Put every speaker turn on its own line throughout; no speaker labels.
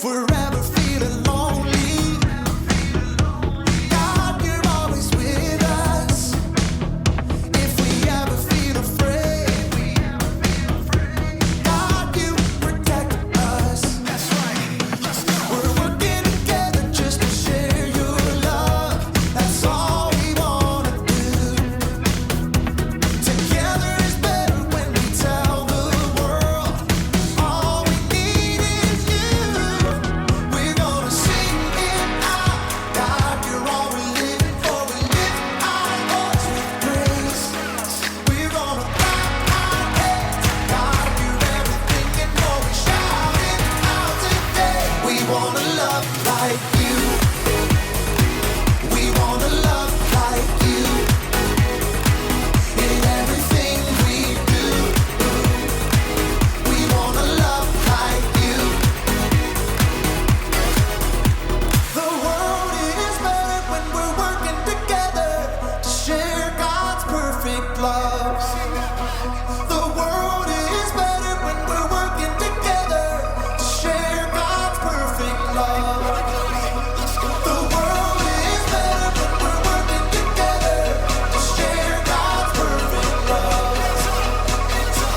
If we're ever feeling lonely, God, you're always with us. If we ever feel afraid, God, you protect us. That's right. We're working together just to share your love. That's all we wanna do. Together is better when we tell the world all we need is you. We're gonna sing it out. God, you're all we're living for. We lift our voice with praise. We're gonna clap our hands. God, you're everything and more. We shout it out today. We wanna love like you. We wanna love like you. In everything we do, we wanna love like you. The world is better when we're working together to share God's perfect love. The world is better when we're working together to share God's perfect love. The world is better when we're working together to share God's perfect love.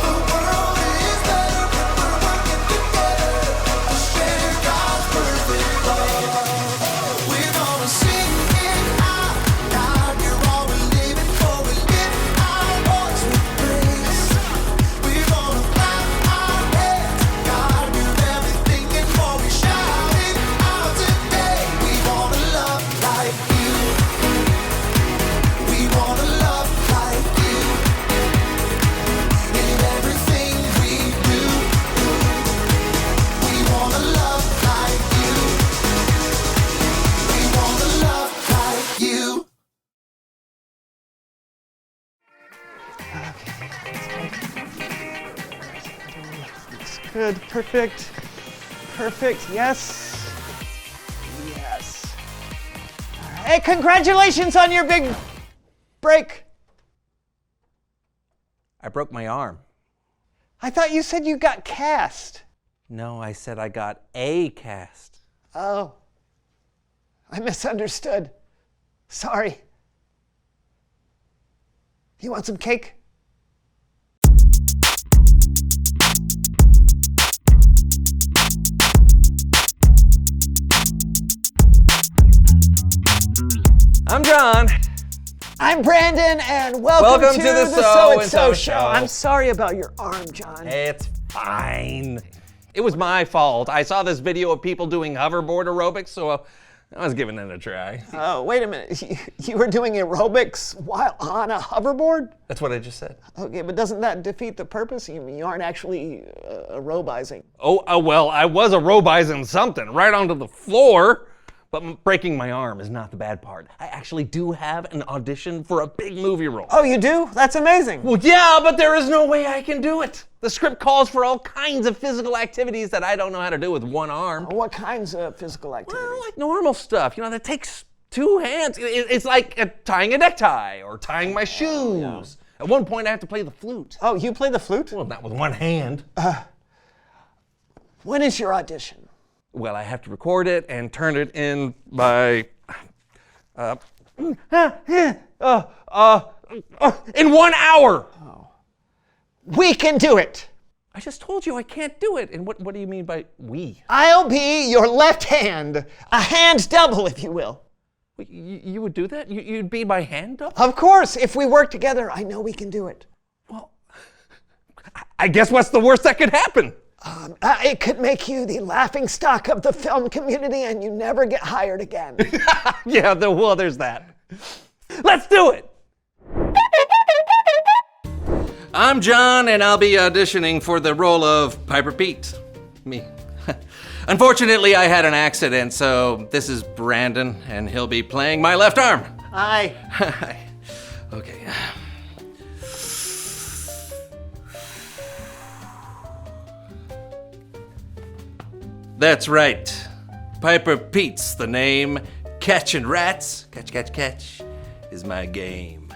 The world is better when we're working together to share God's perfect love. We're gonna sing it out. God, you're all we're living for. We lift our voice with praise. We're gonna clap our hands. God, you're everything and more. We shout it out today. We wanna love like you. We wanna love like you. In everything we do, we wanna love like you. We wanna love like you.
Looks good. Perfect. Perfect. Yes. Yes. All right. Hey, congratulations on your big break.
I broke my arm.
I thought you said you got cast.
No, I said I got a cast.
Oh. I misunderstood. Sorry. You want some cake?
I'm John.
I'm Brandon, and welcome to the
So and So
Show.
Show.
I'm sorry about your arm, John.
It's fine. It was my fault. I saw this video of people doing hoverboard aerobics, so I was giving it a try.
Oh, wait a minute. You were doing aerobics while on a hoverboard?
That's what I just said.
Okay, but doesn't that defeat the purpose? You aren't actually aerobizing.
Oh, well, I was aerobizing something right onto the floor, but breaking my arm is not the bad part. I actually do have an audition for a big movie role.
Oh, you do? That's amazing.
Well, yeah, but there is no way I can do it. The script calls for all kinds of physical activities that I don't know how to do with one arm.
What kinds of physical activities?
Well, like normal stuff, that takes two hands. It's like tying a necktie or tying my shoes. At one point, I have to play the flute.
Oh, you play the flute?
Well, not with one hand.
When is your audition?
Well, I have to record it and turn it in by... in 1 hour!
We can do it.
I just told you I can't do it. And what do you mean by we?
I'll be your left hand. A hand double, if you will.
You would do that? You'd be my hand up?
Of course, if we work together, I know we can do it.
Well, I guess what's the worst that could happen?
It could make you the laughing stock of the film community and you never get hired again.
Yeah, there's that. Let's do it! I'm John, and I'll be auditioning for the role of Piper Pete. Me. Unfortunately, I had an accident, so this is Brandon, and he'll be playing my left arm.
Hi.
Hi. Okay. That's right. Piper Pete's the name. Catching rats, catch, is my game.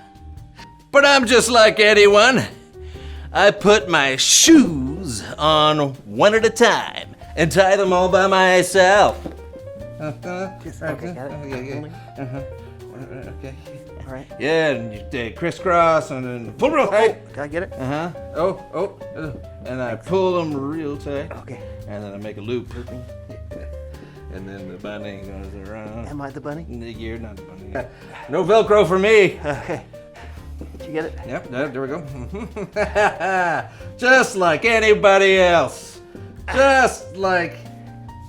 But I'm just like anyone. I put my shoes on one at a time, and tie them all by myself.
Okay, got it.
Okay.
All right.
Yeah, and you crisscross and then pull real tight.
Gotta get it?
And I pull them real tight.
Okay.
And then I make a loop. And then the bunny goes around.
Am I the bunny?
You're not the bunny. No Velcro for me.
Okay. Did you get it?
Yep, there we go. Just like anybody else. Just like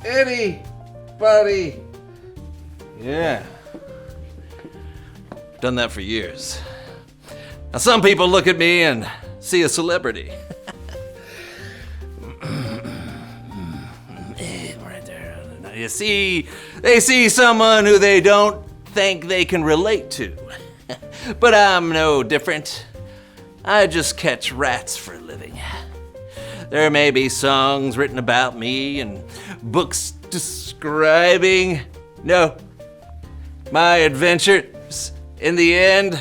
anybody. Yeah. Done that for years. Now some people look at me and see a celebrity. Right there. You see, they see someone who they don't think they can relate to. But I'm no different. I just catch rats for a living. There may be songs written about me and books describing, my adventures. In the end,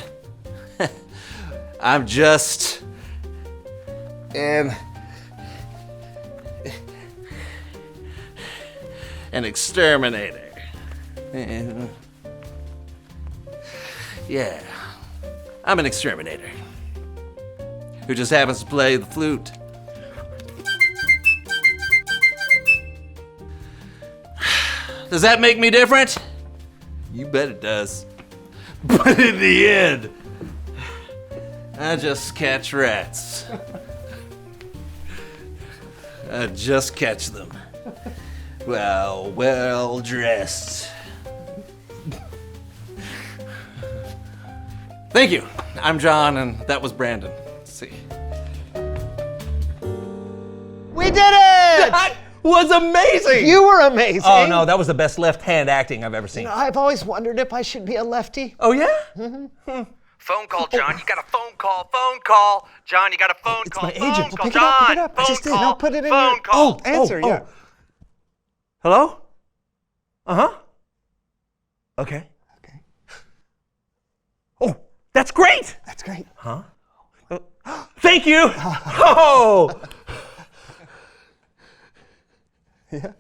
I'm just an exterminator. Yeah, I'm an exterminator who just happens to play the flute. Does that make me different? You bet it does. But in the end, I just catch rats. I just catch them. Well dressed. Thank you. I'm John, and that was Brandon. Let's see.
We did it!
That was amazing!
You were amazing.
Oh no, that was the best left-hand acting I've ever seen.
I've always wondered if I should be a lefty.
Oh yeah?
Phone call, John. You got a phone call. Phone call. John, you got a phone
It's
call.
my
phone
agent.
call.
Pick it up, pick it
John,
up. I
phone
just did.
call.
I'll put it in
phone
your-
call.
Answer, yeah.
Hello? Uh-huh. Okay.
Okay.
Oh, that's great!
That's great.
Thank you! Oh!
Yeah.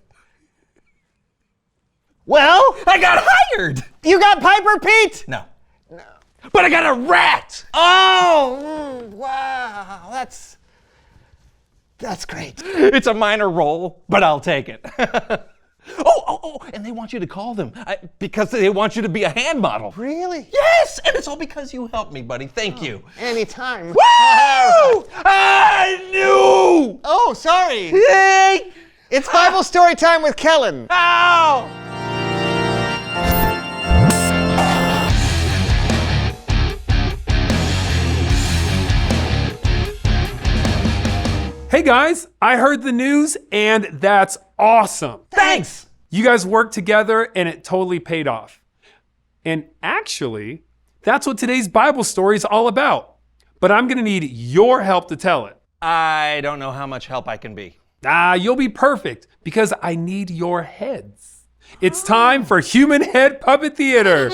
Well,
I got hired!
you got Piper Pete.
No. But I got a rat!
Oh, wow. That's great.
It's a minor role, but I'll take it. Oh, and they want you to call them because they want you to be a hand model.
Really?
Yes, and it's all because you helped me, buddy. Thank you.
Anytime.
Woo! I knew!
Oh, sorry.
Hey!
It's Bible story time with Kellen.
Ow!
Hey guys, I heard the news and that's awesome.
Thanks!
You guys worked together and it totally paid off. And actually, that's what today's Bible story is all about. But I'm gonna need your help to tell it.
I don't know how much help I can be.
You'll be perfect because I need your heads. It's time for Human Head Puppet Theater.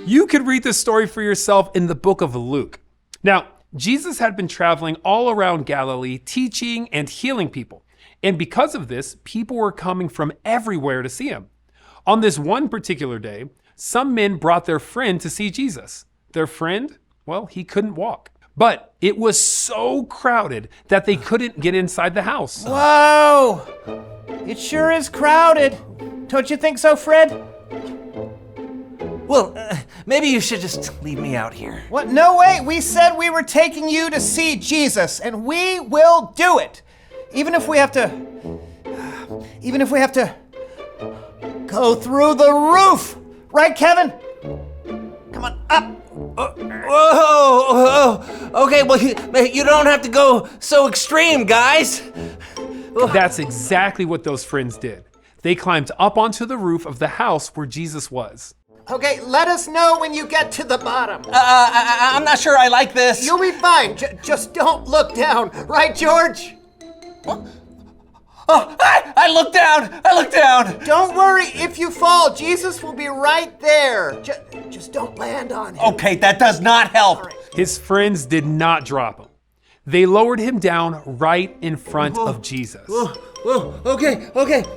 You could read the story for yourself in the book of Luke. Now, Jesus had been traveling all around Galilee, teaching and healing people. And because of this, people were coming from everywhere to see him. On this one particular day, some men brought their friend to see Jesus. Their friend, well, he couldn't walk. But it was so crowded that they couldn't get inside the house.
Whoa! It sure is crowded. Don't you think so, Fred?
Well, maybe you should just leave me out here.
What? No way. We said we were taking you to see Jesus, and we will do it. Even if we have to go through the roof. Right, Kevin? Come on, up.
Whoa! Okay, well, you don't have to go so extreme, guys.
That's exactly what those friends did. They climbed up onto the roof of the house where Jesus was.
Okay, let us know when you get to the bottom.
I'm not sure I like this.
You'll be fine. Just don't look down. Right, George?
Oh, I looked down. I looked down.
Don't worry if you fall. Jesus will be right there. Just don't land on him.
Okay, that does not help.
His friends did not drop him. They lowered him down right in front of Jesus.
Whoa, okay,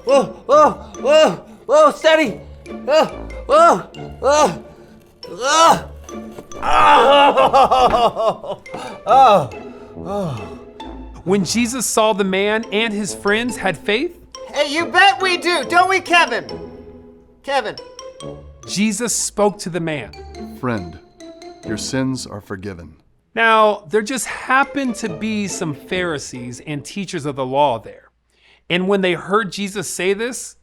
whoa, steady.
When Jesus saw the man and his friends had faith,
Hey, you bet we do, don't we, Kevin? Kevin.
Jesus spoke to the man.
Friend, your sins are forgiven.
Now, there just happened to be some Pharisees and teachers of the law there. And when they heard Jesus say this,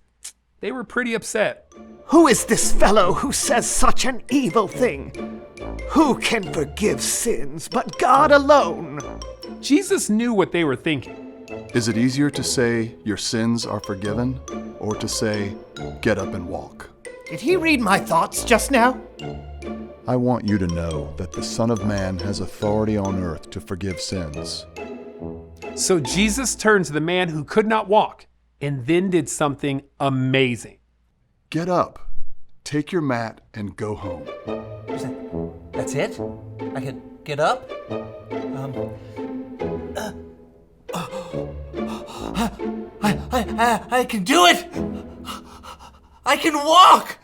they were pretty upset.
Who is this fellow who says such an evil thing? Who can forgive sins but God alone?
Jesus knew what they were thinking.
Is it easier to say your sins are forgiven or to say get up and walk?
Did he read my thoughts just now?
I want you to know that the Son of Man has authority on earth to forgive sins.
So Jesus turned to the man who could not walk and then did something amazing.
Get up, take your mat, and go home.
That's it? I can get up? I can do it! I can walk!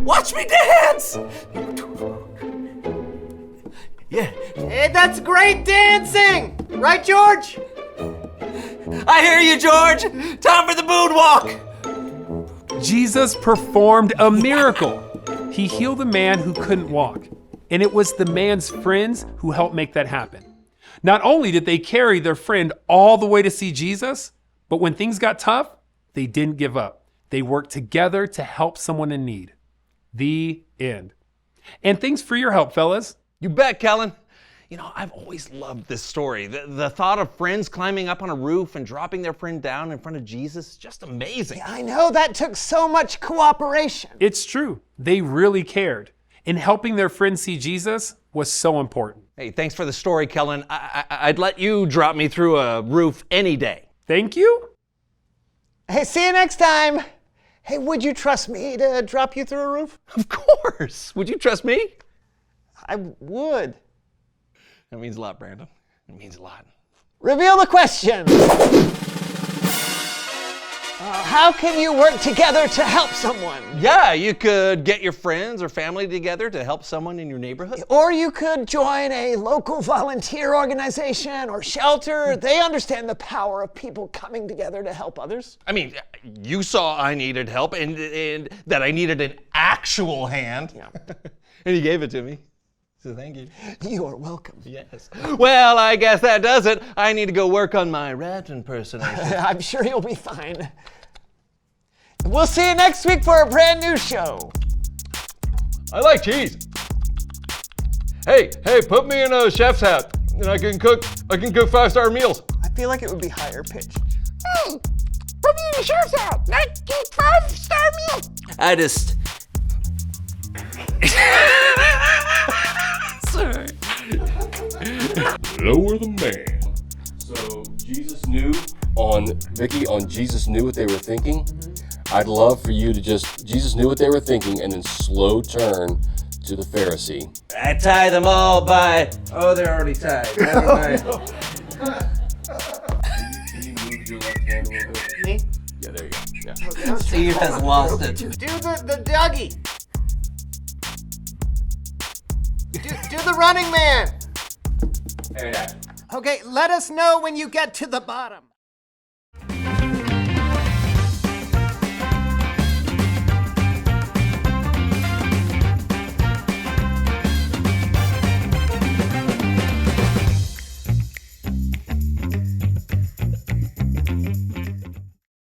Watch me dance! Yeah,
Hey, that's great dancing! Right, George?
I hear you, George! Time for the moonwalk!
Jesus performed a miracle. He healed a man who couldn't walk. And it was the man's friends who helped make that happen. Not only did they carry their friend all the way to see Jesus, but when things got tough, they didn't give up. They worked together to help someone in need. The end. And thanks for your help, fellas.
You bet, Kellen. You know, I've always loved this story. The thought of friends climbing up on a roof and dropping their friend down in front of Jesus is just amazing.
I know that took so much cooperation.
It's true. They really cared. And helping their friend see Jesus was so important.
Hey, thanks for the story, Kellen. I'd let you drop me through a roof any day.
Thank you.
Hey, see you next time. Hey, would you trust me to drop you through a roof?
Of course. Would you trust me?
I would.
That means a lot, Brandon. It means a lot.
Reveal the question. How can you work together to help someone?
Yeah, you could get your friends or family together to help someone in your neighborhood.
Or you could join a local volunteer organization or shelter. They understand the power of people coming together to help others.
I mean, you saw I needed help and that I needed an actual hand.
Yeah.
And you gave it to me. So thank you.
You are welcome.
Yes. Well, I guess that does it. I need to go work on my rat impersonation.
I'm sure you'll be fine. We'll see you next week for a brand new show.
I like cheese. Hey, put me in a chef's hat and I can cook 5-star meals.
I feel like it would be higher pitched.
Hey, put me in a chef's hat. I get 5-star meal.
I just... Sorry.
Lower the man. So Jesus knew Jesus knew what they were thinking. I'd love for you to Jesus knew what they were thinking and then slow turn to the Pharisee.
I tie them all by... Oh, they're already tied. Never mind.
Can you move your left hand a little bit?
Me?
Yeah, there you go. Yeah.
Steve has lost it.
Do the Dougie. Do the Running Man.
And
Okay, let us know when you get to the bottom.